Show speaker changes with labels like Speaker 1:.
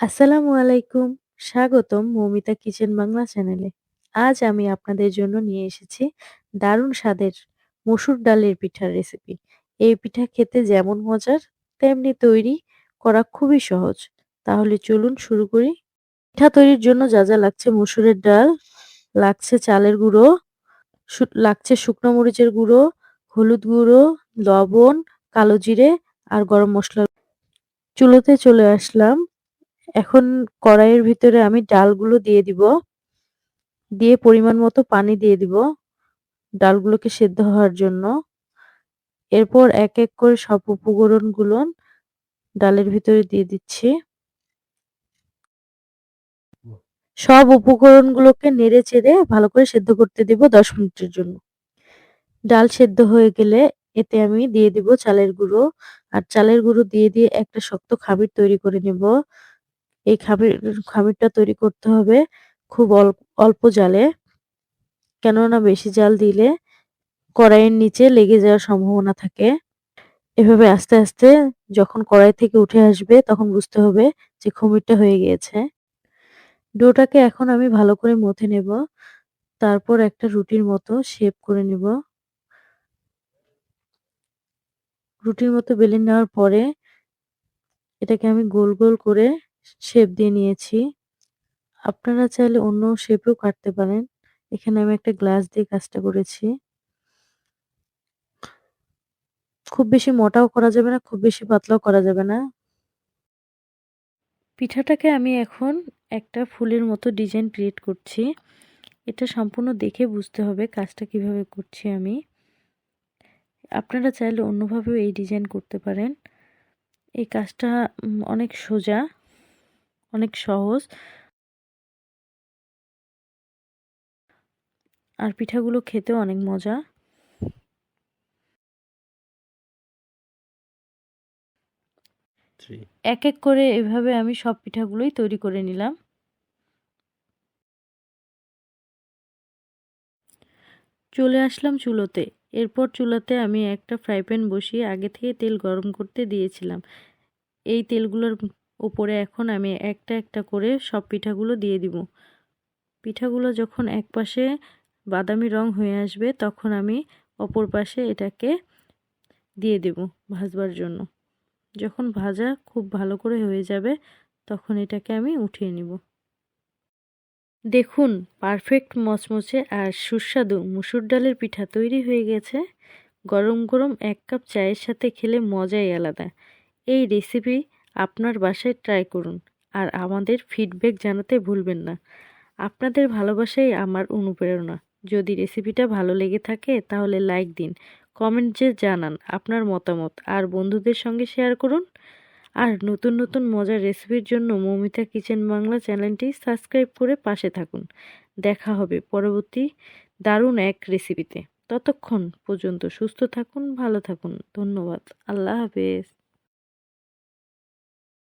Speaker 1: আসসালামু আলাইকুম। স্বাগতম মৌমিতা কিচেন বাংলা চ্যানেলে। আজ আমি আপনাদের জন্য নিয়ে এসেছি দারুণ স্বাদের মসুর ডালের পিঠার রেসিপি। এই পিঠা খেতে যেমন মজার তেমনি তৈরি করা খুবই সহজ। তাহলে চলুন শুরু করি। পিঠা তৈরির জন্য যা লাগছে মসুরের ডাল, লাগছে চালের গুঁড়ো, লাগছে শুকনো মরিচের গুঁড়ো, হলুদ গুঁড়ো, লবণ, কালো জিরে আর গরম মসলা। চুলোতে চলে আসলাম। এখন কড়াইয়ের ভিতরে আমি ডালগুলো দিয়ে দিব। দিয়ে পরিমাণ মতো পানি দিয়ে দিব ডালগুলোকে সেদ্ধ হওয়ার জন্য। এরপর এক করে সব উপকরণগুলো ডালের ভিতরে দিয়ে দিচ্ছি। সব উপকরণগুলোকে নেড়ে-চেড়ে ভালো করে সেদ্ধ করতে দিব ১০ মিনিটের জন্য। ডাল সেদ্ধ হয়ে গেলে এতে আমি দিয়ে দিব চালের গুঁড়ো। আর চালের গুঁড়ো দিয়ে একটা শক্ত খামির তৈরি করে নেব। এই খামিরটা তৈরি করতে হবে খুব অল্প জালে। কেননা বেশি জাল দিলে কড়াইয়ের নিচে লেগে যাওয়ার সম্ভাবনা থাকে। এভাবে আস্তে যখন কড়াই থেকে উঠে আসবে তখন বুঝতে হবে যে খমিরটা হয়ে গিয়েছে। ডোটাকে এখন আমি ভালো করে মথে নেব। তারপর একটা রুটির মতো শেপ করে নিব। রুটির মতো বেলে নেওয়ার পরে এটাকে আমি গোল করে শেপ দিয়ে নিয়েছি। আপনারা চাইলে অন্য শেপেও কাটতে পারেন। এখানে আমি একটা গ্লাস দিয়ে কাজটা করেছি। খুব বেশি মোটাও করা যাবে না, খুব বেশি পাতলাও করা যাবে না। পিঠাটাকে আমি এখন একটা ফুলের মতো ডিজাইন ক্রিয়েট করছি। এটা সম্পূর্ণ দেখে বুঝতে হবে কাজটা কিভাবে করছি আমি। আপনারা চাইলে অন্যভাবেও এই ডিজাইন করতে পারেন। এই কাজটা অনেক সোজা, অনেক সহজ। আর পিঠাগুলো খেতেও অনেক মজা। এক করে এভাবে আমি সব পিঠাগুলোই তৈরি করে নিলাম। চলে আসলাম চুলোতে। এরপর চুলাতে আমি একটা ফ্রাই প্যান বসিয়ে আগে থেকে তেল গরম করতে দিয়েছিলাম। এই তেলগুলোর উপরে এখন আমি একটা করে সব পিঠাগুলো দিয়ে দিব। পিঠাগুলো যখন এক পাশে বাদামি রং হয়ে আসবে তখন আমি অপর পাশে এটাকে দিয়ে দেব ভাজবার জন্য। যখন ভাজা খুব ভালো করে হয়ে যাবে তখন এটাকে আমি উঠিয়ে নিব। দেখুন পারফেক্ট মচমচে আর সুস্বাদু মসুর ডালের পিঠা তৈরি হয়ে গেছে। গরম গরম ১ কাপ চায়ের সাথে খেলে মজাই আলাদা। এই রেসিপি আপনার বাসায় ট্রাই করুন আর আমাদের ফিডব্যাক জানাতে ভুলবেন না। আপনাদের ভালোবাসাই আমার অনুপ্রেরণা। যদি রেসিপিটা ভালো লেগে থাকে তাহলে লাইক দিন, কমেন্টে জানান আপনার মতামত আর বন্ধুদের সঙ্গে শেয়ার করুন। আর নতুন মজার রেসিপির জন্য মৌমিতা কিচেন বাংলা চ্যানেলটি সাবস্ক্রাইব করে পাশে থাকুন। দেখা হবে পরবর্তী দারুণ এক রেসিপিতে। ততক্ষণ পর্যন্ত সুস্থ থাকুন, ভালো থাকুন। ধন্যবাদ। আল্লাহ হাফেজ।